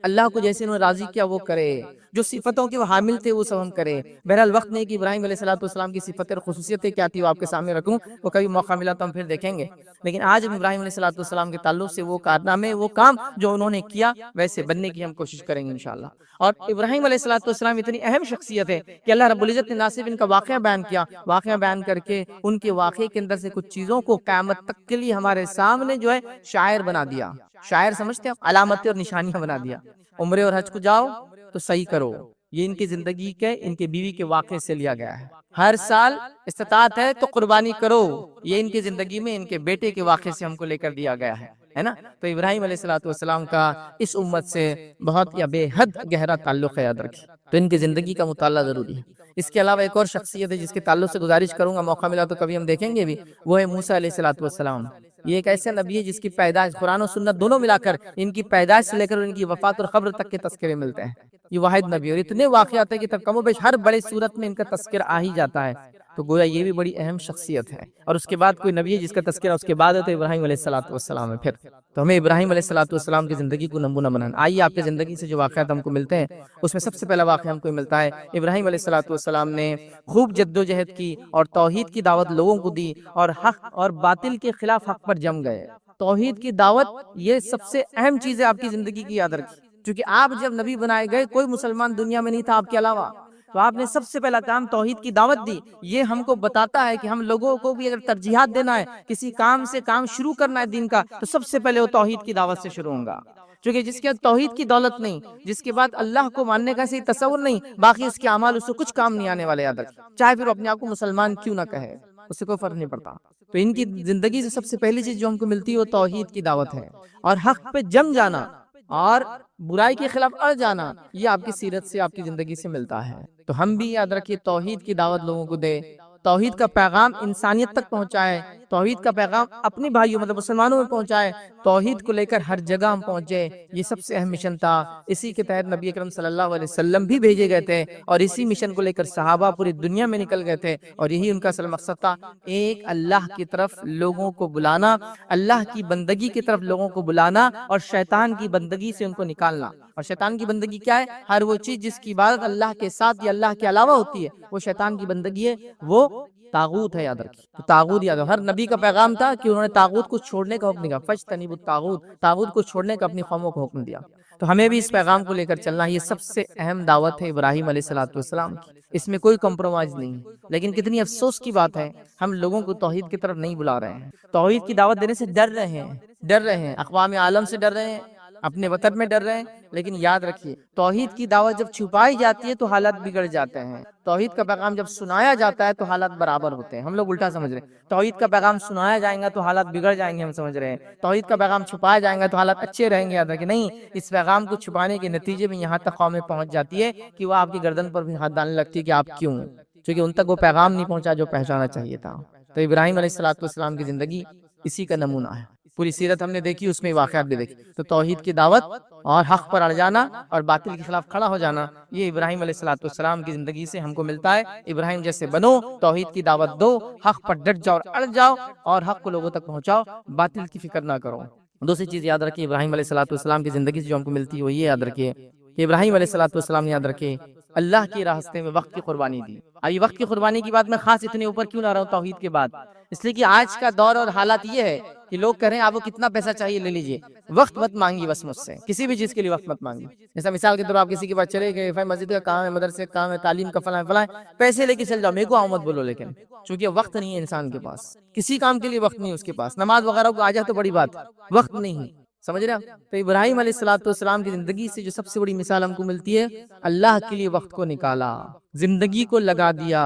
اللہ کو جیسے انہوں نے راضی کیا وہ کرے، جو صفتوں کے وہ حامل تھے وہ سب ہم کرے۔ بہرحال وقت نہیں کہ ابراہیم علیہ السلام کی صفتیں اور خصوصیتیں کیا تھی وہ آپ کے سامنے رکھوں، وہ کبھی موقع ملا تو ہم پھر دیکھیں گے، لیکن آج ہم ابراہیم علیہ السلام کے تعلق سے وہ کارنامے، وہ کام جو انہوں نے کیا ویسے بننے کی ہم کوشش کریں گے انشاءاللہ۔ اور ابراہیم علیہ السلام اتنی اہم شخصیت ہے کہ اللہ رب العزت نے نہ صرف ان کا واقعہ بیان کیا، واقعہ بیان کر کے ان کے واقعے کے اندر سے کچھ چیزوں کو قیامت تک کے لیے ہمارے سامنے جو ہے شاعر بنا دیا، شاعر سمجھتے ہیں، علامتیں اور نشانیاں بنا دیا۔ عمرے اور حج کو جاؤ تو صحیح کرو، یہ ان کی زندگی کے، ان کے بیوی کے واقعے سے لیا گیا ہے۔ ہر سال استطاعت ہے تو قربانی کرو، یہ ان کی زندگی میں ان کے بیٹے کے واقعے سے ہم کو لے کر دیا گیا ہے نا۔ تو ابراہیم علیہ السلام کا اس امت سے بہت یا بے حد گہرا تعلق ہے، یاد رکھیں، تو ان کی زندگی کا مطالعہ ضروری ہے۔ اس کے علاوہ ایک اور شخصیت ہے جس کے تعلق سے گزارش کروں گا، موقع ملا تو کبھی ہم دیکھیں گے بھی، وہ ہے موسیٰ علیہ السلام۔ یہ ایک ایسا نبی ہے جس کی پیدائش، قرآن و سنت دونوں ملا کر ان کی پیدائش سے لے کر ان کی وفات اور قبر تک کے تذکرے ملتے ہیں۔ یہ واحد نبی، اور اتنے واقعات ہیں کہ تب کم و بیش ہر بڑے صورت میں ان کا تذکرہ آ ہی جاتا ہے، تو گویا یہ بھی بڑی اہم شخصیت ہے۔ اور اس کے بعد کوئی نبی ہے جس کا تذکرہ اس کے بعد ہے تو ابراہیم علیہ السلام ہے۔ پھر تو ہمیں ابراہیم علیہ السلام کی زندگی کو نمونہ بنانا۔ آئیے آپ کی زندگی سے جو واقعات ہم کو ملتے ہیں اس میں سب سے پہلا واقعہ ہم کو ملتا ہے، ابراہیم علیہ السلام نے خوب جد و جہد کی اور توحید کی دعوت لوگوں کو دی، اور حق اور باطل کے خلاف حق پر جم گئے۔ توحید کی دعوت یہ سب سے اہم چیز ہے آپ کی زندگی کی، یاد رکھیے، کیونکہ آپ جب نبی بنائے گئے کوئی مسلمان دنیا میں نہیں تھا آپ کے علاوہ، تو آپ نے سب سے پہلا کام توحید کی دعوت دی۔ یہ ہم کو بتاتا ہے کہ ہم لوگوں کو بھی اگر ترجیحات دینا ہے، کسی کام سے کام شروع کرنا ہے دین کا، تو سب سے پہلے وہ توحید کی دعوت سے شروع ہوگا، کیونکہ جس کے توحید کی دولت نہیں، جس کے بعد اللہ کو ماننے کا صحیح تصور نہیں، باقی اس کے اعمال اس سے کچھ کام نہیں آنے والے، یاد رکھیں، چاہے پھر اپنے آپ کو مسلمان کیوں نہ کہے، اس سے کوئی فرق نہیں پڑتا۔ تو ان کی زندگی سے سب سے پہلی چیز جو ہم کو ملتی ہے وہ توحید کی دعوت ہے، اور حق پہ جم جانا اور برائی کے خلاف اڑ جانا، یہ آپ کی سیرت سے، آپ کی زندگی سے ملتا ہے۔ تو ہم بھی یاد رکھیے توحید کی دعوت لوگوں کو دے، توحید کا پیغام انسانیت تک پہنچائے، توحید کا پیغام اپنے بھائیوں مطلب مسلمانوں میں پہنچائے، توحید کو لے کر ہر جگہ ہم پہنچے، یہ سب سے اہم مشن تھا۔ اسی کے تحت نبی اکرم صلی اللہ علیہ وسلم بھی بھیجے گئے تھے، اور اسی مشن کو لے کر صحابہ پوری دنیا میں نکل گئے تھے، اور یہی ان کا اصل مقصد تھا، ایک اللہ کی طرف لوگوں کو بلانا، اللہ کی بندگی کی طرف لوگوں کو بلانا، اور شیطان کی بندگی سے ان کو نکالنا۔ اور شیطان کی بندگی کیا ہے؟ ہر وہ چیز جس کی عبادت اللہ کے ساتھ یا اللہ کے علاوہ ہوتی ہے، وہ شیطان کی بندگی ہے، وہ طاغوت ہے، یاد رکھیے۔ تو طاغوت یاد، ہر نبی کا پیغام تھا کہ انہوں نے طاغوت کو چھوڑنے کا حکم دیا، فاجتنبوا الطاغوت، طاغوت کو چھوڑنے کا اپنی قوموں کو حکم دیا۔ تو ہمیں بھی اس پیغام کو لے کر چلنا، یہ سب سے اہم دعوت ہے ابراہیم علیہ الصلوۃ والسلام کی، اس میں کوئی کمپرومائز نہیں ہے۔ لیکن کتنی افسوس کی بات ہے، ہم لوگوں کو توحید کی طرف نہیں بلا رہے ہیں، توحید کی دعوت دینے سے ڈر رہے ہیں، اقوام عالم سے ڈر رہے ہیں، اپنے وطن میں ڈر رہے ہیں۔ لیکن یاد رکھیے، توحید کی دعوت جب چھپائی جاتی ہے تو حالات بگڑ جاتے ہیں، توحید کا پیغام جب سنایا جاتا ہے تو حالات برابر ہوتے ہیں۔ ہم لوگ الٹا سمجھ رہے ہیں، توحید کا پیغام سنایا جائے گا تو حالات بگڑ جائیں گے، ہم سمجھ رہے ہیں توحید کا پیغام چھپایا جائے گا تو حالات اچھے رہیں گے۔ یاد رکھیں، نہیں، اس پیغام کو چھپانے کے نتیجے میں یہاں تک قومیں پہنچ جاتی ہے کہ وہ آپ کی گردن پر بھی ہاتھ ڈالنے لگتی ہے کہ آپ کیوں، کیونکہ ان تک وہ پیغام نہیں پہنچا جو پہنچانا چاہیے تھا۔ تو ابراہیم علیہ الصلوۃ والسلام کی زندگی اسی کا نمونہ ہے، پوری سیرت ہم نے دیکھی، اس میں واقعات بھی دیکھی۔ تو توحید کی دعوت اور حق پر اڑ جانا اور باطل کے خلاف کھڑا ہو جانا، یہ ابراہیم علیہ الصلوۃ والسلام کی زندگی سے ہم کو ملتا ہے۔ ابراہیم جیسے بنو، توحید کی دعوت دو، حق پر ڈٹ جاؤ اور اڑ جاؤ، اور حق کو لوگوں تک پہنچاؤ، باطل کی فکر نہ کرو۔ دوسری چیز یاد رکھیے ابراہیم علیہ الصلوۃ والسلام کی زندگی سے جو ہم کو ملتی ہے وہ یہ یاد رکھیے کہ ابراہیم علیہ الصلوۃ والسلام نے، یاد رکھیے، اللہ کے راستے میں وقت کی قربانی دی۔ اب یہ وقت کی قربانی کی بات میں خاص اتنے اوپر کیوں لا رہا ہوں توحید کے بعد؟ اس لیے کہ آج کا دور اور حالات یہ ہے کہ لوگ کہہ رہے ہیں آپ کو کتنا پیسہ چاہیے لے لیجئے، وقت مت مانگی بس مجھ سے، کسی بھی چیز کے لیے وقت مت مانگی۔ جیسا مثال کے طور پر آپ کسی کے پاس چلے گئے، بھائی مسجد کا کام ہے، مدرسے کا کام ہے، تعلیم کا فلاں فلاں، پیسے لے کے چل جاؤ، میرے کو آؤ مت بولو، لیکن چونکہ وقت نہیں ہے انسان کے پاس، کسی کام کے لیے وقت نہیں ہے اس کے پاس، نماز وغیرہ کو آ جائے تو بڑی بات، وقت نہیں، سمجھ رہے ہیں؟ تو ابراہیم علیہ الصلوۃ والسلام کی زندگی سے جو سب سے بڑی مثال ہم کو ملتی ہے، اللہ کے لیے وقت کو نکالا، زندگی کو لگا دیا،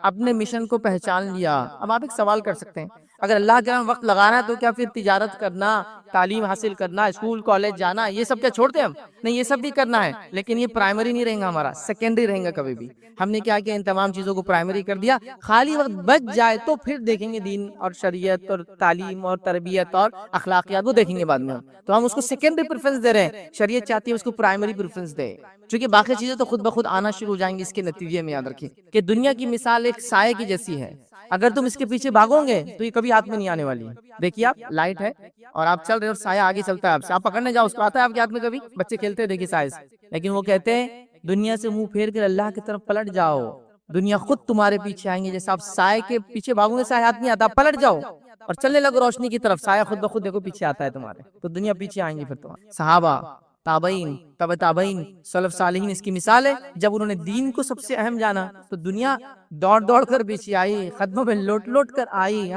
اپنے مشن کو پہچان لیا۔ اب آپ ایک سوال کر سکتے ہیں، اگر اللہ کے وقت لگانا ہے تو کیا پھر تجارت کرنا، تعلیم حاصل کرنا، اسکول کالج جانا، یہ سب کیا چھوڑتے ہیں ہم؟ نہیں، یہ سب بھی کرنا ہے، لیکن یہ پرائمری نہیں رہیں گا، ہمارا سیکنڈری رہیں گا کبھی بھی۔ ہم نے کیا ان تمام چیزوں کو پرائمری کر دیا، خالی وقت بچ جائے تو پھر دیکھیں گے دین اور شریعت اور تعلیم اور تربیت اور اخلاقیات، وہ دیکھیں گے بعد میں۔ تو ہم اس کو سیکنڈری پریفرنس دے رہے ہیں، شریعت چاہتی ہے اس کو پرائمری پریفرنس دے، کیونکہ باقی چیزیں تو خود بخود آنا شروع ہو جائیں گی۔ اس کے نتیجے میں یاد رکھیں کہ دنیا کی مثال ایک سائے کی جیسی ہے، اگر تم اس کے پیچھے بھاگو گے تو یہ کبھی ہاتھ میں نہیں آنے والی ہے۔ دیکھیے آپ، لائٹ ہے اور آپ چل رہے اور سایہ آگے چلتا ہے آپ سے، آپ پکڑنے جاؤ اس کو، آتا ہے آپ کے ہاتھ میں کبھی؟ بچے کھیلتے ہیں دیکھیے سائے سے، لیکن وہ کہتے ہیں دنیا سے منہ پھیر کر اللہ کی طرف پلٹ جاؤ، دنیا خود تمہارے پیچھے آئیں گے، جیسا آپ سائے کے پیچھے بھاگو گے، سایہ ہاتھ نہیں آتا، پلٹ جاؤ اور چلنے لگو روشنی کی طرف، سایہ خود بخود دیکھو پیچھے آتا ہے تمہارے، تو دنیا پیچھے آئیں گی پھر تمہارے۔ صحابہ، تابعین، تبع تابعین، سلف صالحین اس کی مثال ہے، جب انہوں نے دین کو سب سے اہم جانا تو دنیا دوڑ دوڑ کر پیچھے آئی، قدموں پہ لوٹ لوٹ کر آئی،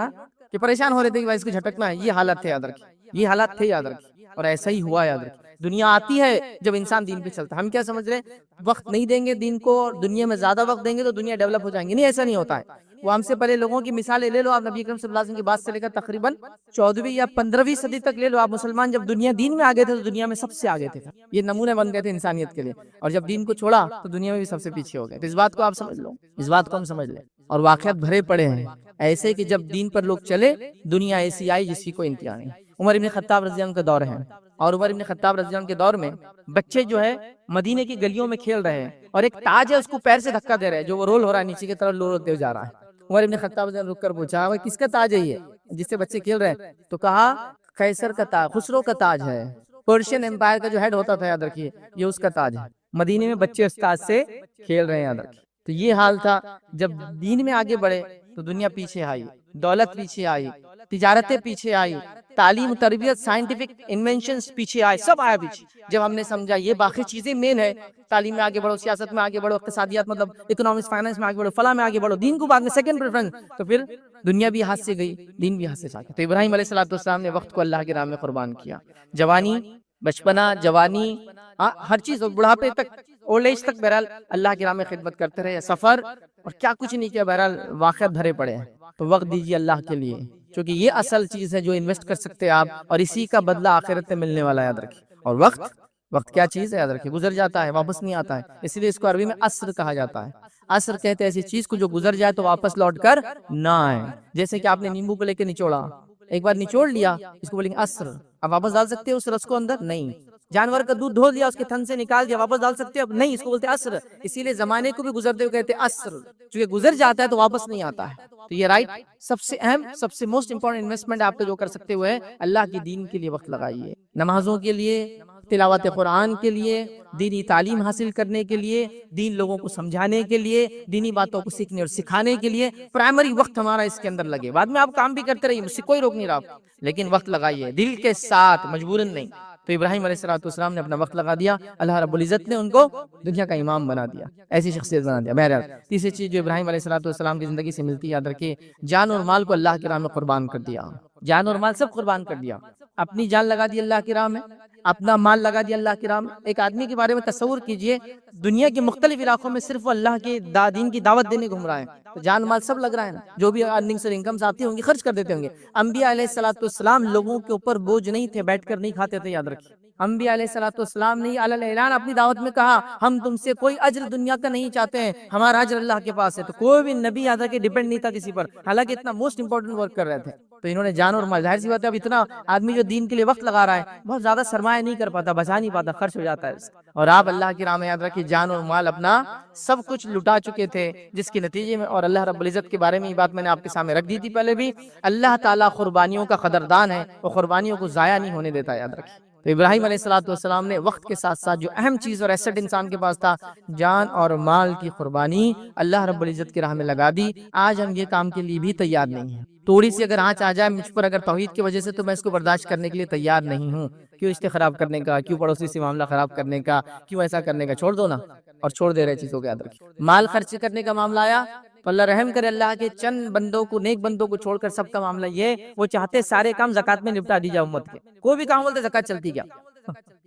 کہ پریشان ہو رہے تھے کہ بھائی اس کو جھٹکنا ہے۔ یہ حالت تھے، یاد رکھیں، یہ حالات تھے، یاد رکھیں، اور ایسا ہی ہوا، یاد رکھیں۔ دنیا آتی ہے جب انسان دین پہ چلتا ہے۔ ہم کیا سمجھ رہے ہیں، وقت نہیں دیں گے دین کو اور دنیا میں زیادہ وقت دیں گے تو دنیا ڈیولپ ہو جائیں گی، نہیں، ایسا نہیں ہوتا ہے۔ وہ ہم سے پہلے لوگوں کی مثالیں لے لو، آپ نبی اکرم صلی اللہ علیہ وسلم کے بعد سے لے کر تقریباً 14ویں یا 15ویں صدی تک لے لو، آپ مسلمان جب دنیا دین میں آگے تھے تو دنیا میں سب سے آگے تھے، یہ نمونے بن گئے تھے انسانیت کے لیے، اور جب دین کو چھوڑا تو دنیا میں بھی سب سے پیچھے ہو گئے۔ تو اس بات کو آپ سمجھ لو، اس بات کو ہم سمجھ لیں، اور واقعات بھرے پڑے ہیں ایسے کہ جب دین پر لوگ چلے، دنیا ایسی آئی جس کی کوئی انتہا نہیں۔ عمر ابن خطاب رضی اللہ عنہ کا دور ہے، اور عمر ابن خطاب رضی اللہ عنہ کے دور میں بچے جو ہے مدینے کی گلیوں میں کھیل رہے ہیں، اور ایک تاج ہے اس کو پیر سے دھکا دے رہے ہیں، جو وہ رول ہو رہا ہے نیچے کی طرف، رول ہوتے جا رہا ہے۔ عمر ابن خطاب رضی اللہ عنہ رک کر پوچھا، وہ کس کا تاج ہے یہ جس سے بچے کھیل رہے ہیں؟ تو کہا قیصر کا تاج، خسرو کا تاج ہے، پرشین امپائر کا جو ہیڈ ہوتا تھا، یاد رکھیے، یہ اس کا تاج ہے۔ مدینے میں بچے اس تاج سے کھیل رہے ہیں، یاد رکھیے۔ تو یہ حال تھا، جب دین میں آگے بڑھے تو دنیا پیچھے آئی، دولت پیچھے آئی، تجارتیں پیچھے آئی، تعلیم تربیت سائنٹیفک انوینشنز پیچھے آئے، سب آیا پیچھے. جب ہم نے سمجھا یہ باقی چیزیں مین ہے، تعلیم میں آگے بڑھو، سیاست میں آگے بڑھو، اقتصادیات مطلب اکنامکس فائنانس میں آگے بڑھو، فلاں میں آگے بڑھو، دین کو بعد میں سیکنڈ پریفرنس، تو پھر دنیا بھی ہاتھ سے گئی، دین بھی ہاتھ سے جا گیا. تو ابراہیم علیہ السلام نے وقت کو اللہ کی راہ میں قربان کیا. جوانی، بچپنا، جوانی، ہر چیز، اور بڑھاپے تک، اولڈ ایج تک بہرحال اللہ کی راہ میں خدمت کرتے رہے. سفر اور کیا کچھ نہیں کیا، بہرحال واقعات بھرے پڑے ہیں. تو وقت دیجیے اللہ کے لیے، کیونکہ یہ اصل چیز ہے جو انویسٹ کر سکتے ہیں آپ، اور اسی کا بدلہ آخرت میں ملنے والا ہے. یاد رکھیے. اور وقت کیا چیز ہے، یاد رکھیے، گزر جاتا ہے، واپس نہیں آتا ہے. اس لیے اس کو عربی میں عصر کہا جاتا ہے. عصر کہتے ہیں ایسی چیز کو جو گزر جائے تو واپس لوٹ کر نہ آئے. جیسے کہ آپ نے نیمبو کو لے کے نچوڑا، ایک بار نچوڑ لیا، اس کو بولیں گے عصر. اب واپس ڈال سکتے ہو اس رس کو اندر؟ نہیں. جانور کا دودھ دھو دیا، اس کے تھن سے نکال دیا، واپس ڈال سکتے ہو؟ اب نہیں. اس کو بولتے ہیں عصر. اسی لیے زمانے کو بھی گزرتے ہوئے کہتے ہیں عصر، چونکہ گزر جاتا ہے تو واپس نہیں آتا ہے. تو یہ رائٹ، سب سے اہم، سب سے موسٹ امپورٹنٹ انویسٹمنٹ آپ کو جو کر سکتے ہوئے اللہ کی دین کے لیے وقت لگائیے. نمازوں کے لیے، تلاوت قرآن کے لیے، دینی تعلیم حاصل کرنے کے لیے، دین لوگوں کو سمجھانے کے لیے، دینی باتوں کو سیکھنے اور سکھانے کے لیے پرائمری وقت ہمارا اس کے اندر لگے. بعد میں آپ کام بھی کرتے رہیے، مجھ سے کوئی روک نہیں رہا، لیکن وقت لگائیے دل کے ساتھ، مجبوراً نہیں. تو ابراہیم علیہ السلام نے اپنا وقت لگا دیا، اللہ رب العزت نے ان کو دنیا کا امام بنا دیا، ایسی شخصیت بنا دیا. بہرحال تیسری چیز جو ابراہیم علیہ السلام کی زندگی سے ملتی ہے، یاد رکھیے، جان اور مال کو اللہ کی راہ میں قربان کر دیا. جان اور مال سب قربان کر دیا. اپنی جان لگا دی اللہ کی راہ میں، اپنا مال لگا دیا اللہ کی راہ میں. ایک آدمی کے بارے میں تصور کیجئے، دنیا کے مختلف علاقوں میں صرف وہ اللہ کے دین کی دعوت دینے گھوم رہا ہے، تو جان مال سب لگ رہا ہے نا. جو بھی ارننگز اور انکمز آتی ہوں گی خرچ کر دیتے ہوں گے. انبیاء علیہ السلام لوگوں کے اوپر بوجھ نہیں تھے، بیٹھ کر نہیں کھاتے تھے. یاد رکھیے، انبیاء علیہ السلام نے علی اعلان اپنی دعوت میں کہا، ہم تم سے کوئی اجر دنیا کا نہیں چاہتے ہیں، ہمارا اجر اللہ کے پاس ہے. تو کوئی بھی نبی یاد رکھے ڈیپینڈ نہیں تھا کسی پر، حالانکہ اتنا موسٹ امپورٹنٹ ورک کر رہے تھے. تو انہوں نے جان اور مال، ظاہر سی بات ہے اب اتنا آدمی جو دین کے لیے وقت لگا رہا ہے بہت زیادہ سرمایہ نہیں کر پاتا، بچا نہیں پاتا، خرچ ہو جاتا ہے اس کا. اور آپ اللہ کی راہ میں یاد رکھیے جان اور مال اپنا سب کچھ لٹا چکے تھے، جس کے نتیجے میں، اور اللہ رب العزت کے بارے میں یہ بات میں نے آپ کے سامنے رکھ دی تھی پہلے بھی، اللہ تعالیٰ قربانیوں کا قدردان ہے، وہ قربانیوں کو ضائع نہیں ہونے دیتا. یاد رکھیے. تو ابراہیم علیہ السلام نے وقت کے ساتھ ساتھ جو اہم چیز اور ایسٹ انسان کے پاس تھا، جان اور مال کی قربانی اللہ رب العزت کی راہ میں لگا دی. آج ہم یہ کام کے لیے بھی تیار نہیں ہیں. تھوڑی سی اگر آنچ آ جائے مجھ پر، اگر توحید کی وجہ سے، تو میں اس کو برداشت کرنے کے لیے تیار نہیں ہوں. کیوں رشتے خراب کرنے کا، کیوں پڑوسی سے معاملہ خراب کرنے کا، کیوں ایسا کرنے کا، چھوڑ دو نا. اور چھوڑ دے رہے چیزوں کو. یاد رکھیے، مال خرچ کرنے کا معاملہ آیا تو اللہ رحم کرے، اللہ کے چند بندوں کو، نیک بندوں کو چھوڑ کر سب کا معاملہ یہ، وہ چاہتے سارے کام زکات میں نپٹا دی جائے امت کے. کوئی بھی کام بولتے زکات چلتی کیا،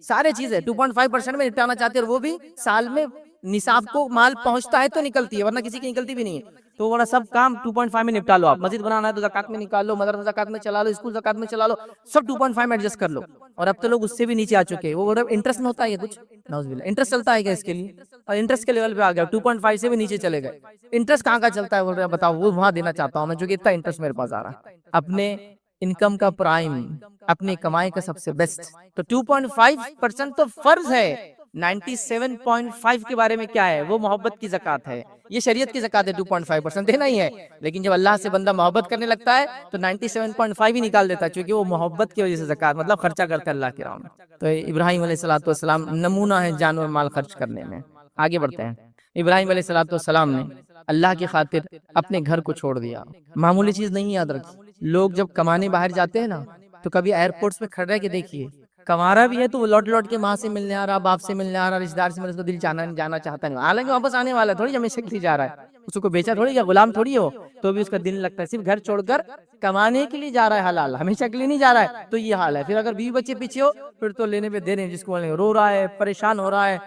سارے چیزیں 2.5% میں نپٹانا چاہتے ہیں، اور وہ بھی سال میں نصاب کو مال پہنچتا ہے تو نکلتی ہے، ورنہ کسی کی نکلتی بھی نہیں ہے. تو وہ سب کام 2.5 میں نپٹا لو. آپ مسجد بنانا ہے تو زکات میں نکال لو، مدرسہ زکات میں چلا لو، اسکول زکات میں چلا لو، سب 2.5 میں ایڈجسٹ کر لو. اور اب تو لوگ اس سے بھی نیچے آ چکے ہیں. وہ انٹرسٹ میں ہوتا ہے کچھ، نعوذ باللہ، انٹرسٹ چلتا ہے کیا اس کے لیے؟ اور انٹرسٹ کے لیول پہ آ گیا، 2.5 سے بھی نیچے چلے گئے. انٹرسٹ کہاں کا چلتا ہے بول رہے ہیں، بتاؤ. وہ وہاں دینا چاہتا ہوں میں، جو کہ اتنا انٹرسٹ میرے پاس آ رہا ہے. اپنے انکم کا پرائم، اپنی کمائی کا سب سے بیسٹ. تو 2.5% تو فرض ہے. 97.5 کے بارے میں کیا ہے؟ وہ محبت کی زکات ہے. یہ شریعت کی زکات ہے، 2.5% دینا ہی ہے. لیکن جب اللہ سے بندہ محبت کرنے لگتا ہے تو 97.5 ہی نکال دیتا ہے، چونکہ وہ محبت کی وجہ سے زکات مطلب خرچہ کرتا ہے اللہ کی راہ میں. تو ابراہیم علیہ السلام نمونہ ہے جان اور مال خرچ کرنے میں. آگے بڑھتے ہیں. ابراہیم علیہ السلام نے اللہ کی خاطر اپنے گھر کو چھوڑ دیا. معمولی چیز نہیں. یاد رکھیے، لوگ جب کمانے باہر جاتے ہیں نا، تو کبھی ایئرپورٹس میں کھڑ رہ کے دیکھیے، کمارا بھی ہے تو وہ لوٹ کے ماں سے ملنے آ رہا، باپ سے ملنے آ رہا، رشتہ دار سے ملنے، اس کو دل جانا چاہتا نہیں. حالانکہ واپس آنے والا ہے، تھوڑی ہمیشہ کے لیے جا رہا ہے. اس کو بیچا تھوڑی، یا غلام تھوڑی ہو، تو بھی اس کا دل لگتا ہے. صرف گھر چھوڑ کر کمانے کے لیے جا رہا ہے، حلال، ہمیشہ کے لیے نہیں جا رہا ہے. تو یہ حال ہے. پھر اگر بیوی بچے پیچھے ہو، پھر تو لینے پہ دے رہے ہیں، جس کو رو رہا ہے، پریشان ہو رہا ہے،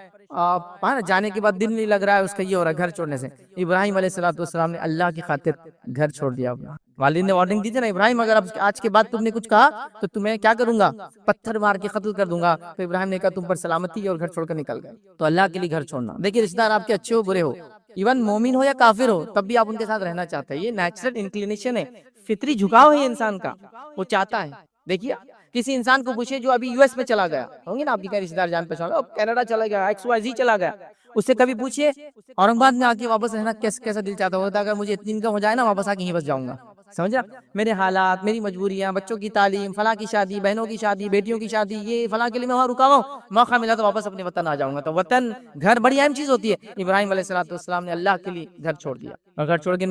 جانے کے بعد دل نہیں لگ رہا ہے اس کا، یہ ہو رہا ہے گھر چھوڑنے سے. ابراہیم علیہ السلام نے اللہ کی خاطر گھر چھوڑ دیا اپنا. والد نے وارننگ دی تھی نا، ابراہیم اگر آج کے بعد تم نے کچھ کہا تو تمہیں کیا کروں گا، پتھر مار کے قتل کر دوں گا. تو ابراہیم نے کہا تم پر سلامتی ہے، اور گھر چھوڑ کر نکل گئے. تو اللہ کے لیے گھر چھوڑنا. دیکھیے رشتہ دار آپ کے اچھے ہو برے ہو، ایون مومن ہو یا کافر ہو، تب بھی آپ ان کے ساتھ رہنا چاہتے ہیں. یہ نیچرل انکلینیشن ہے، فطری جھکاؤ ہے انسان کا، وہ چاہتا ہے. دیکھیے کسی انسان کو پوچھے جو ابھی US میں چلا گیا، ہوں گے نا آپ کی رشتہ دار جان پہچان، کینیڈا چلا گیا، XYZ چلا گیا، اس سے کبھی پوچھیے اورنگ آباد میں آ کے واپس رہنا کیسا دل چاہتا ہوتا ہے. اگر مجھے اتنی انکم ہو جائے نا، واپس آ کے یہیں بس جاؤں گا. سمجھا؟ میرے حالات، میری مجبوریاں، بچوں کی تعلیم، فلاں کی شادی، بہنوں کی شادی، بیٹیوں کی شادی، یہ فلاں کے لیے میں وہاں رکا ہوا ہوں، موقع ملا تو واپس اپنے وطن آ جاؤں گا۔ تو وطن، گھر بڑی اہم چیز ہوتی ہے۔ ابراہیم علیہ السلام نے اللہ کے لیے گھر چھوڑ دیا، اور گھر چھوڑ کے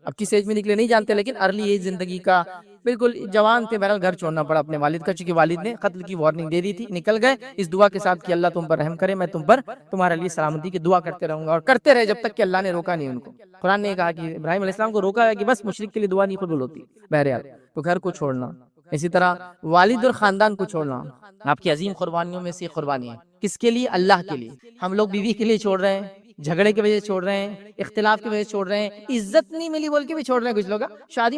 اب کس ایج میں نکلے نہیں جانتے، لیکن ارلی ایج زندگی کا بالکل جوان تھے، بہرحال گھر چھوڑنا پڑا اپنے والد کا، چونکہ والد نے قتل کی وارننگ دے دی تھی۔ نکل گئے اس دعا کے ساتھ کہ اللہ تم پر رحم کرے، میں تم پر تمہارے لیے سلامتی کی دعا کرتے رہوں گا، اور کرتے رہے جب تک کہ اللہ نے روکا نہیں ان کو۔ قرآن نے کہا کہ ابراہیم علیہ السلام کو روکا ہے کہ بس مشرک کے لیے دعا نہیں قبول ہوتی۔ بہرحال تو گھر کو چھوڑنا، اسی طرح والد اور خاندان کو چھوڑنا آپ کی عظیم قربانیوں میں سے قربانی ہے۔ کس کے لیے؟ اللہ کے لیے۔ ہم لوگ بیوی کے لیے چھوڑ رہے ہیں، جھگڑے کی وجہ سے چھوڑ رہے ہیں، اختلاف کی وجہ سے چھوڑ رہے ہیں، عزت نہیں ملی بول کے بھی چھوڑ رہے ہیں کچھ لوگ۔ شادی